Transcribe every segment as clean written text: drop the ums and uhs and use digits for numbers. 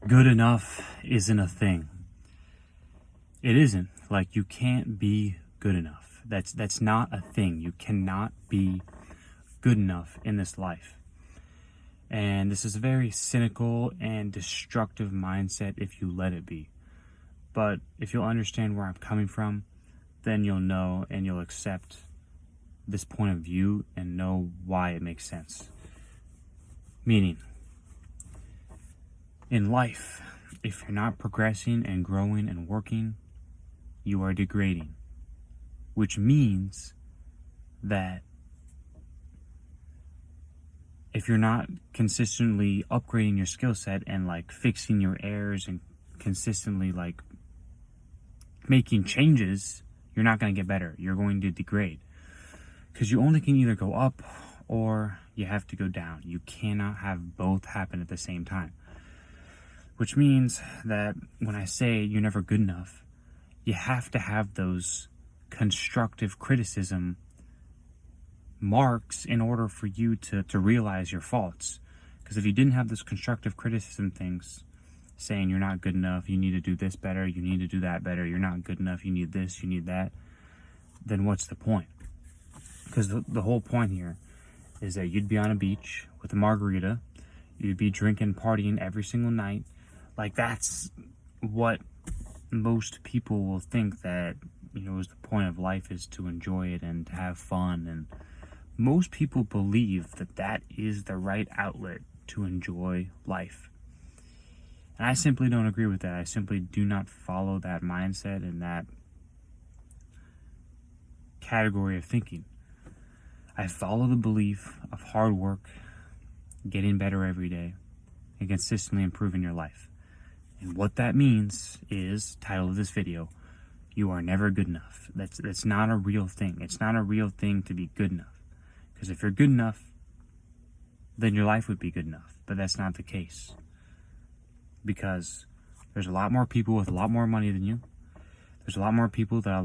good enough isn't a thing. It isn't. Like, you can't be good enough. That's not a thing. You cannot be good enough in this life. And this is a very cynical and destructive mindset if you let it be. But if you'll understand where I'm coming from, then you'll know and you'll accept this point of view and know why it makes sense. Meaning, in life, if you're not progressing and growing and working, you are degrading. Which means that if you're not consistently upgrading your skill set and like fixing your errors and consistently like making changes, you're not going to get better. You're going to degrade. Because you only can either go up or you have to go down. You cannot have both happen at the same time. Which means that when I say you're never good enough, you have to have those constructive criticism marks in order for you to realize your faults. Because if you didn't have those constructive criticism things saying you're not good enough, you need to do this better, you need to do that better, you're not good enough, you need this, you need that, then what's the point? Because the whole point here is that you'd be on a beach with a margarita, you'd be drinking, partying every single night. Like, that's what most people will think that, is the point of life, is to enjoy it and to have fun. And most people believe that that is the right outlet to enjoy life. And I simply don't agree with that. I simply do not follow that mindset and that category of thinking. I follow the belief of hard work, getting better every day, and consistently improving your life. And what that means is, title of this video, you are never good enough. That's not a real thing. It's not a real thing to be good enough. Because if you're good enough, then your life would be good enough. But that's not the case. Because there's a lot more people with a lot more money than you. There's a lot more people that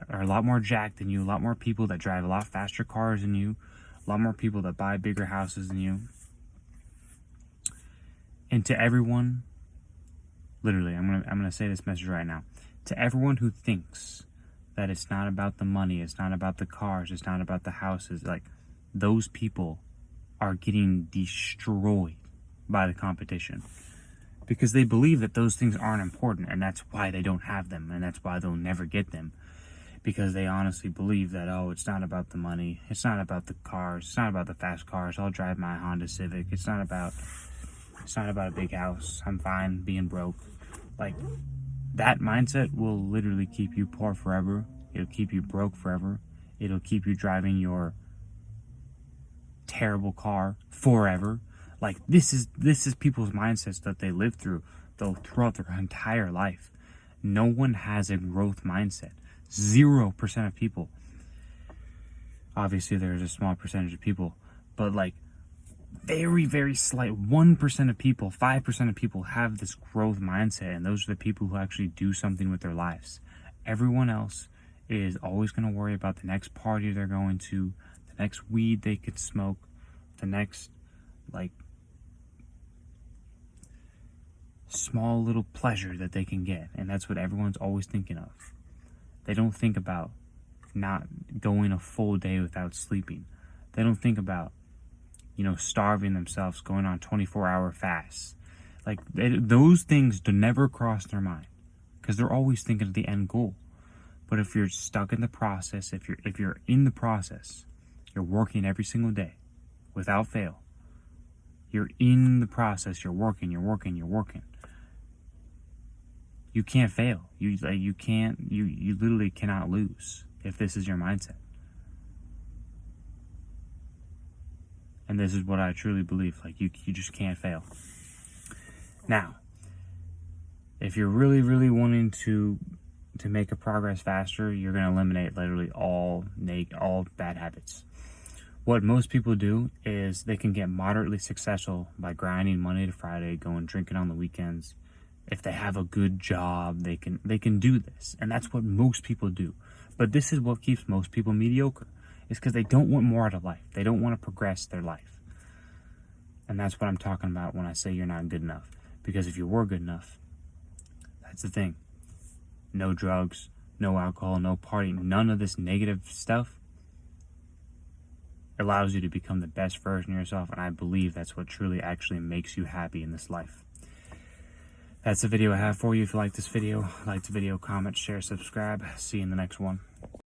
are a lot more jacked than you. A lot more people that drive a lot faster cars than you. A lot more people that buy bigger houses than you. And to everyone, literally, I'm gonna say this message right now. To everyone who thinks that it's not about the money, it's not about the cars, it's not about the houses, like, those people are getting destroyed by the competition. Because they believe that those things aren't important, and that's why they don't have them, and that's why they'll never get them. Because they honestly believe that, oh, it's not about the money, it's not about the cars, it's not about the fast cars, I'll drive my Honda Civic, it's not about a big house, I'm fine being broke. Like, that mindset will literally keep you poor forever. It'll keep you broke forever. It'll keep you driving your terrible car forever. Like, this is people's mindsets that they live through throughout their entire life. No one has a growth mindset. 0% of people. Obviously, there's a small percentage of people, but like, very, very slight 1% of people, 5% of people have this growth mindset, and those are the people who actually do something with their lives. Everyone else is always going to worry about the next party they're going to, the next weed they could smoke, the next, like, small little pleasure that they can get. And that's what everyone's always thinking of. They don't think about not going a full day without sleeping. They don't think about, starving themselves, going on 24-hour fasts. Like, those things do never cross their mind, because they're always thinking of the end goal. But if you're stuck in the process, if you're in the process, you're working every single day without fail. You're in the process, you're working. You can't fail. You literally cannot lose if this is your mindset. And this is what I truly believe. Like, you just can't fail. Now, if you're really, really wanting to make a progress faster, you're going to eliminate literally all bad habits. What most people do is they can get moderately successful by grinding Monday to Friday, going drinking on the weekends. If they have a good job, they can do this. And that's what most people do. But this is what keeps most people mediocre. It's because they don't want more out of life. They don't want to progress their life. And that's what I'm talking about when I say you're not good enough. Because if you were good enough, that's the thing. No drugs, no alcohol, no partying, none of this negative stuff allows you to become the best version of yourself. And I believe that's what truly actually makes you happy in this life. That's the video I have for you. If you like this video, like the video, comment, share, subscribe. See you in the next one.